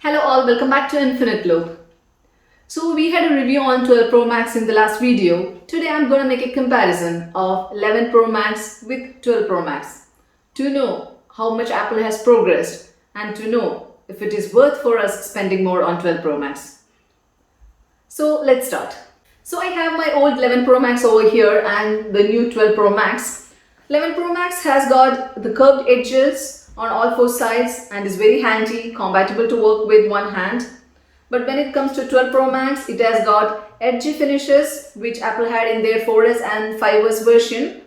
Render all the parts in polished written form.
Hello all, welcome back to Infinite Loop. So we had a review on 12 Pro Max in the last video. Today I'm going to make a comparison of 11 Pro Max with 12 Pro Max to know how much Apple has progressed and to know if it is worth for us spending more on 12 Pro Max. So let's start. So I have my old 11 Pro Max over here and the new 12 Pro Max. 11 Pro Max has got the curved edges on all four sides and is very handy, compatible to work with one hand. But when it comes to 12 Pro Max, it has got edgy finishes which Apple had in their 4S and 5S version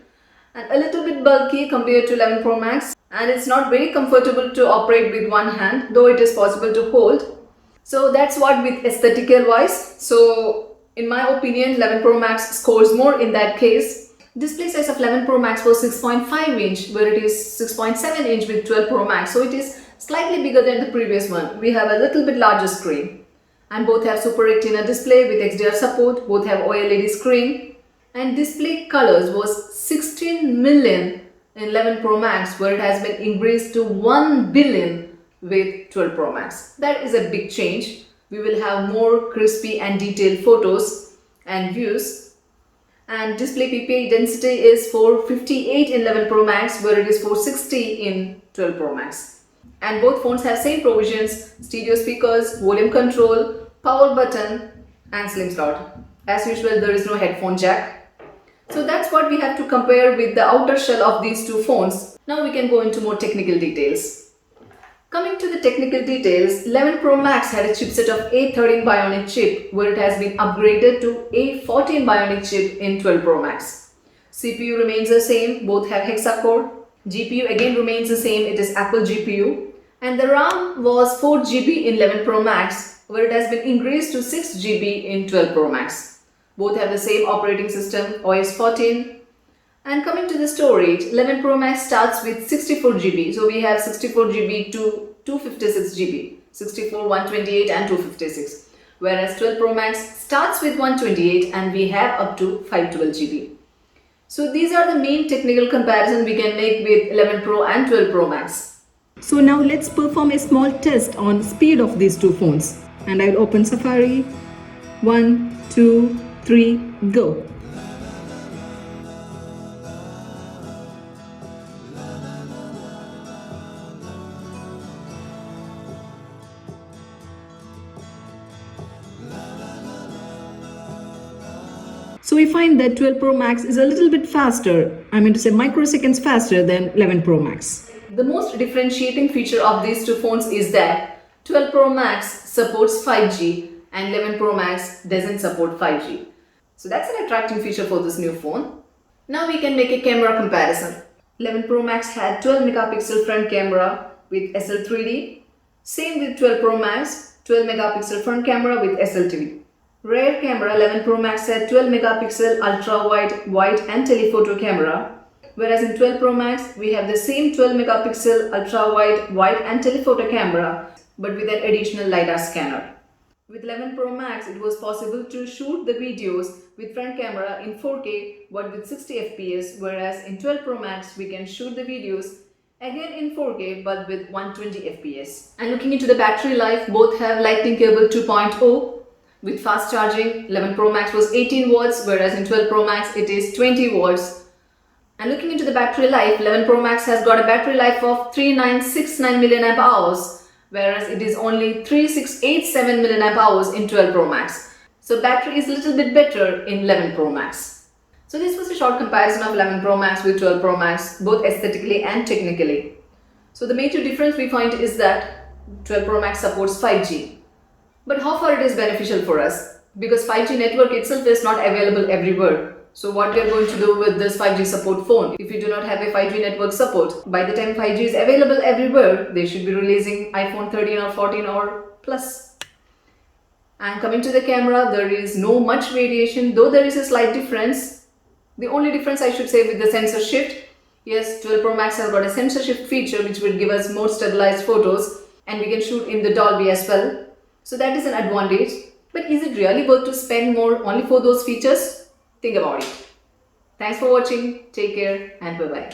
and a little bit bulky compared to 11 Pro Max, and it's not very comfortable to operate with one hand, though it is possible to hold. So that's what with aesthetical wise. So in my opinion, 11 Pro Max scores more in that case. Display size of 11 Pro Max was 6.5 inch, where it is 6.7 inch with 12 Pro Max, so it is slightly bigger than the previous one. We have a little bit larger screen and both have Super Retina display with XDR support, both have OLED screen, and display colors was 16 million in 11 Pro Max, where it has been increased to 1 billion with 12 Pro Max. That is a big change. We will have more crispy and detailed photos and views. And display PPI density is 458 in 11 Pro Max, where it is 460 in 12 Pro Max. And both phones have same provisions: stereo speakers, volume control, power button and slim slot. As usual, there is no headphone jack. So that's what we have to compare with the outer shell of these two phones. Now we can go into more technical details. Coming to the technical details, 11 Pro Max had a chipset of A13 Bionic chip, where it has been upgraded to A14 Bionic chip in 12 Pro Max. CPU remains the same, both have hexa-core. GPU again remains the same, it is Apple GPU. And the RAM was 4 GB in 11 Pro Max, where it has been increased to 6 GB in 12 Pro Max. Both have the same operating system, OS 14. And coming to the storage, 11 Pro Max starts with 64 GB. So we have 64 GB to 256 GB, 64, 128 and 256. Whereas 12 Pro Max starts with 128 and we have up to 512 GB. So these are the main technical comparisons we can make with 11 Pro and 12 Pro Max. So now let's perform a small test on speed of these two phones. And I'll open Safari. 1, 2, 3, go. So we find that 12 Pro Max is a little bit faster, I mean to say microseconds faster than 11 Pro Max. The most differentiating feature of these two phones is that 12 Pro Max supports 5G and 11 Pro Max doesn't support 5G. So that's an attracting feature for this new phone. Now we can make a camera comparison. 11 Pro Max had 12 megapixel front camera with SL3D. Same with 12 Pro Max, 12 megapixel front camera with SLTV. Rear camera, 11 Pro Max had 12 megapixel ultra-wide, wide and telephoto camera, whereas in 12 Pro Max we have the same 12 megapixel ultra-wide, wide and telephoto camera but with an additional LiDAR scanner. With 11 Pro Max it was possible to shoot the videos with front camera in 4K but with 60 fps, whereas in 12 Pro Max we can shoot the videos again in 4K but with 120 fps. And looking into the battery life, both have Lightning cable 2.0. With fast charging, 11 Pro Max was 18 watts, whereas in 12 Pro Max it is 20 watts. And looking into the battery life, 11 Pro Max has got a battery life of 3969 mAh hours, whereas it is only 3687 mAh hours in 12 Pro Max. So battery is a little bit better in 11 Pro Max. So this was a short comparison of 11 Pro Max with 12 Pro Max, both aesthetically and technically. So the major difference we find is that 12 Pro Max supports 5G. But how far it is beneficial for us? Because 5G network itself is not available everywhere. So what we are going to do with this 5G support phone? If you do not have a 5G network support, by the time 5G is available everywhere, they should be releasing iPhone 13 or 14 or plus. And coming to the camera, there is no much variation, though there is a slight difference. The only difference I should say with the sensor shift. Yes, 12 Pro Max has got a sensor shift feature which will give us more stabilized photos and we can shoot in the Dolby as well. So that is an advantage. But is it really worth to spend more only for those features? Think about it. Thanks for watching. Take care and bye-bye.